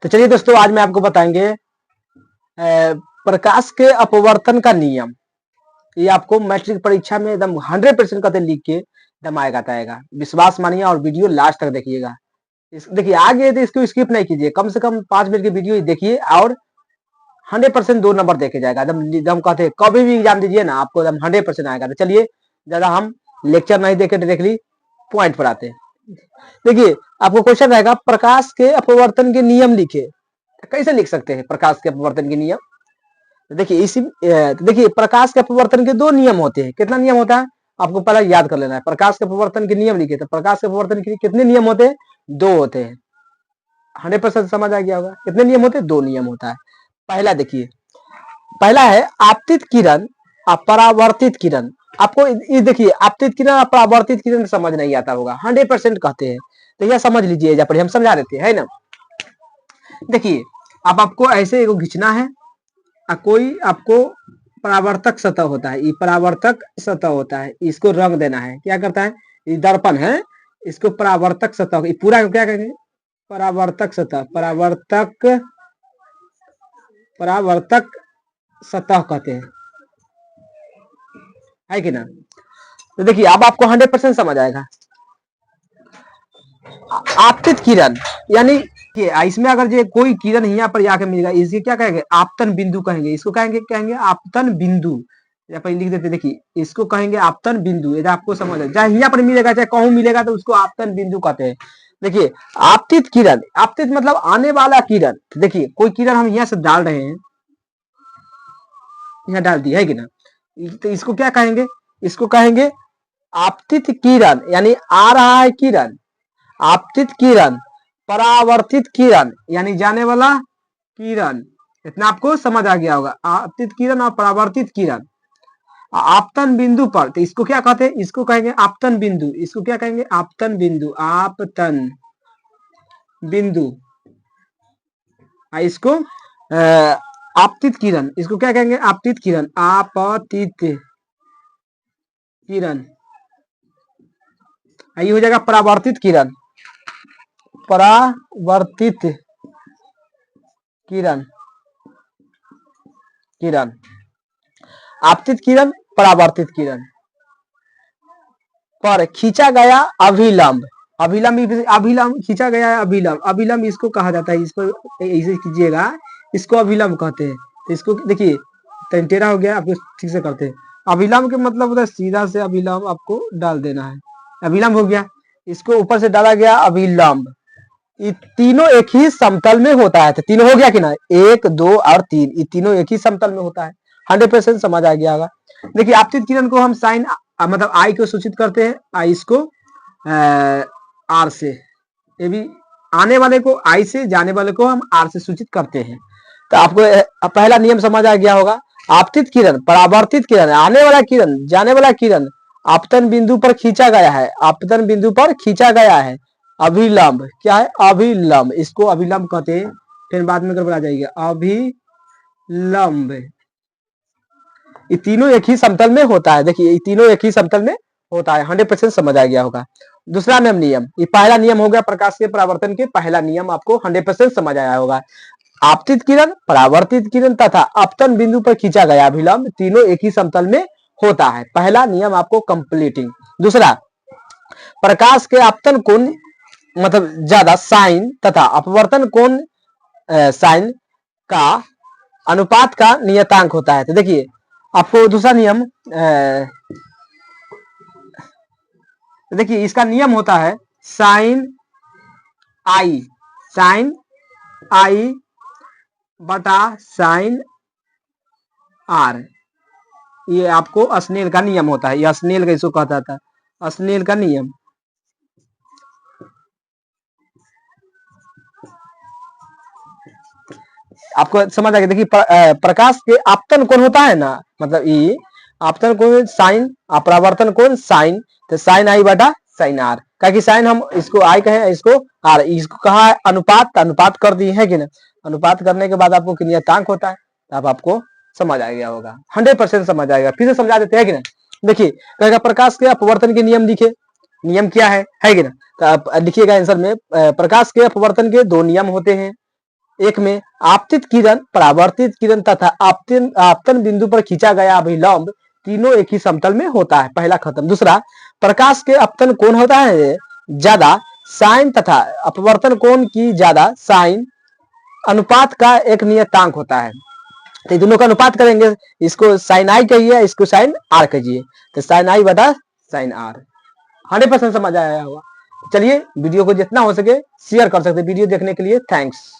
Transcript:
तो चलिए दोस्तों, आज मैं आपको बताएंगे प्रकाश के अपवर्तन का नियम। ये आपको मैट्रिक परीक्षा में एकदम 100% का लिख के एकदम आएगा। विश्वास मानिए और वीडियो लास्ट तक देखिएगा। देखिए आगे तो इसको स्किप नहीं कीजिए, कम से कम 5 मिनट की वीडियो देखिए और 100% 2 नंबर देखे जाएगा। एकदम एकदम कहते हैं कभी भी एग्जाम दीजिए ना, आपको एकदम 100% आएगा। तो चलिए, ज्यादा हम लेक्चर नहीं देखे डायरेक्टली पॉइंट पर आते हैं। देखिए, आपको क्वेश्चन रहेगा प्रकाश के अपवर्तन के नियम लिखे। कैसे लिख सकते हैं प्रकाश के अपवर्तन के नियम? देखिए प्रकाश के अपवर्तन के 2 नियम होते हैं। कितना नियम होता है आपको पहले याद कर लेना है। प्रकाश के अपवर्तन के नियम लिखे, तो प्रकाश के अपवर्तन के कितने नियम होते हैं? 2 होते हैं। 100% समझ आ गया होगा। कितने नियम होते हैं? 2 नियम होता है। पहला देखिए, पहला है आपतित किरण अपरावर्तित किरण। आपको ये देखिए, आपतित किरण अपरावर्तित किरण समझ नहीं आता होगा, 100% कहते हैं। तो यह समझ लीजिए, जब हम समझा देते हैं ना। देखिए, अब आपको ऐसे एगो खींचना है। कोई आपको परावर्तक सतह होता है, ये परावर्तक सतह होता है, इसको रंग देना है। क्या करता है? ये दर्पण है, इसको परावर्तक सतह, पूरा क्या कहेंगे? परावर्तक सतह, परावर्तक सतह कहते हैं, है कि ना? तो देखिए, अब आपको 100% समझ आएगा। आपतित किरण यानी इसमें अगर जो कोई किरण यहाँ पर जाके मिलेगा, इसे क्या कहेंगे? आपतन बिंदु कहेंगे। इसको कहेंगे आपतन बिंदु। यहाँ पर लिख देते, देखिए इसको कहेंगे आपतन बिंदु। यदि आपको समझ आए, चाहे यहाँ पर मिलेगा चाहे कहूं मिलेगा, तो उसको आपतन बिंदु कहते हैं। देखिए, आपतित किरण, आपतित मतलब आने वाला किरण। देखिए, कोई किरण हम यहाँ से डाल रहे हैं, यहाँ डाल दिया है कि ना, तो इसको क्या कहेंगे? इसको कहेंगे आपतित किरण, यानी आ रहा है किरण। आपतित किरण, परावर्तित किरण यानी जाने वाला किरण। इतना आपको समझ आ गया होगा। आपतित किरण और परावर्तित किरण आपतन बिंदु पर, तो इसको क्या कहते हैं? इसको कहेंगे आपतन बिंदु। इसको क्या कहेंगे? आपतन बिंदु, आपतन बिंदु। इसको आपतित किरण, इसको क्या कहेंगे? आपतित किरण, आपतित किरण। ये हो जाएगा परावर्तित किरण, परावर्तित किरण, किरण, आपतित किरण, परावर्तित किरण पर खींचा गया अभिलंब। अभिलंब खींचा गया अभिलंब। अभिलंब इसको कहा जाता है, इसको ऐसे कीजिएगा, इसको अभिलंब कहते हैं। तो इसको देखिए, टेढ़ा हो गया, आपको ठीक से करते हैं। अभिलंब के मतलब होता है सीधा से अभिलंब आपको डाल देना है। अभिलंब हो गया, इसको ऊपर से डाला गया अभिलंब। ये तीनों एक ही समतल में होता है। तो तीनों हो गया कि ना, 1, 2 और 3, ये तीनों एक ही समतल में होता है। 100% समझ आ गया होगा। देखिए, आपतित किरण को हम साइन मतलब आई को सूचित करते हैं, आई इसको आर से, ये भी आने वाले को आई से, जाने वाले को हम आर से सूचित करते हैं। तो आपको पहला नियम समझ आ गया होगा। आपतित किरण, परावर्तित किरण, आने वाला किरण, जाने वाला किरण आपतन बिंदु पर खींचा गया है, आपतन बिंदु पर खींचा गया है। अभिलंब क्या है? अभिलंब, इसको अभिलंब कहते हैं। फिर बाद में गड़बड़ा जाएगा, अभिलंब। ये तीनों एक ही समतल में होता है। देखिए, ये तीनों एक ही समतल में होता है। 100% समझ आ गया होगा। दूसरा नियम, ये पहला नियम हो गया प्रकाश के परावर्तन के। पहला नियम आपको 100% समझ आया होगा। आपतित किरण, परावर्तित किरण तथा आपतन बिंदु पर खींचा गया अभिलंब, तीनों एक ही समतल में होता है। पहला नियम आपको कंप्लीटिंग। दूसरा, प्रकाश के आपतन कोण मतलब ज्यादा साइन तथा अपवर्तन कोण साइन का अनुपात का नियतांक होता है। तो देखिए, आपको दूसरा नियम देखिए, इसका नियम होता है साइन आई बटा साइन आर। ये आपको स्नेल का नियम होता है। यह स्नेल का इसको कहता था, स्नेल का नियम। आपको समझ आ गया। देखिए, प्रकाश के आपतन कोण होता है ना, मतलब ये आपतन कोण साइन, अपरावर्तन कोण साइन, तो साइन आई बटा साइन आर। कि साइन हम इसको आई कहे, इसको आर, इसको कहा है अनुपात, अनुपात कर दिए है कि ना। अनुपात करने के बाद आपको नियतांक होता है। अब आपको समझ आ गया होगा, 100% समझ आएगा। फिर से समझा देते हैं कि ना। देखिए, कहेगा प्रकाश के अपवर्तन के नियम लिखे। नियम क्या है कि ना, तो आप लिखिएगा आंसर में। प्रकाश के अपवर्तन के 2 नियम होते हैं। एक में आपतित किरण, परावर्तित किरण तथा आपतन बिंदु पर खींचा गया अभिलंब तीनों एक ही समतल में होता है। पहला खत्म। दूसरा, प्रकाश के अपतन कोण होता है ज्यादा साइन तथा अपवर्तन कोण की ज्यादा साइन अनुपात का एक नियतांक होता है। तो दोनों का अनुपात करेंगे, इसको साइन आई कहिए, इसको साइन आर कहिए, तो साइन आई बटा साइन आर। 100% समझ आया होगा। चलिए वीडियो को जितना हो सके शेयर कर सकते। वीडियो देखने के लिए थैंक्स।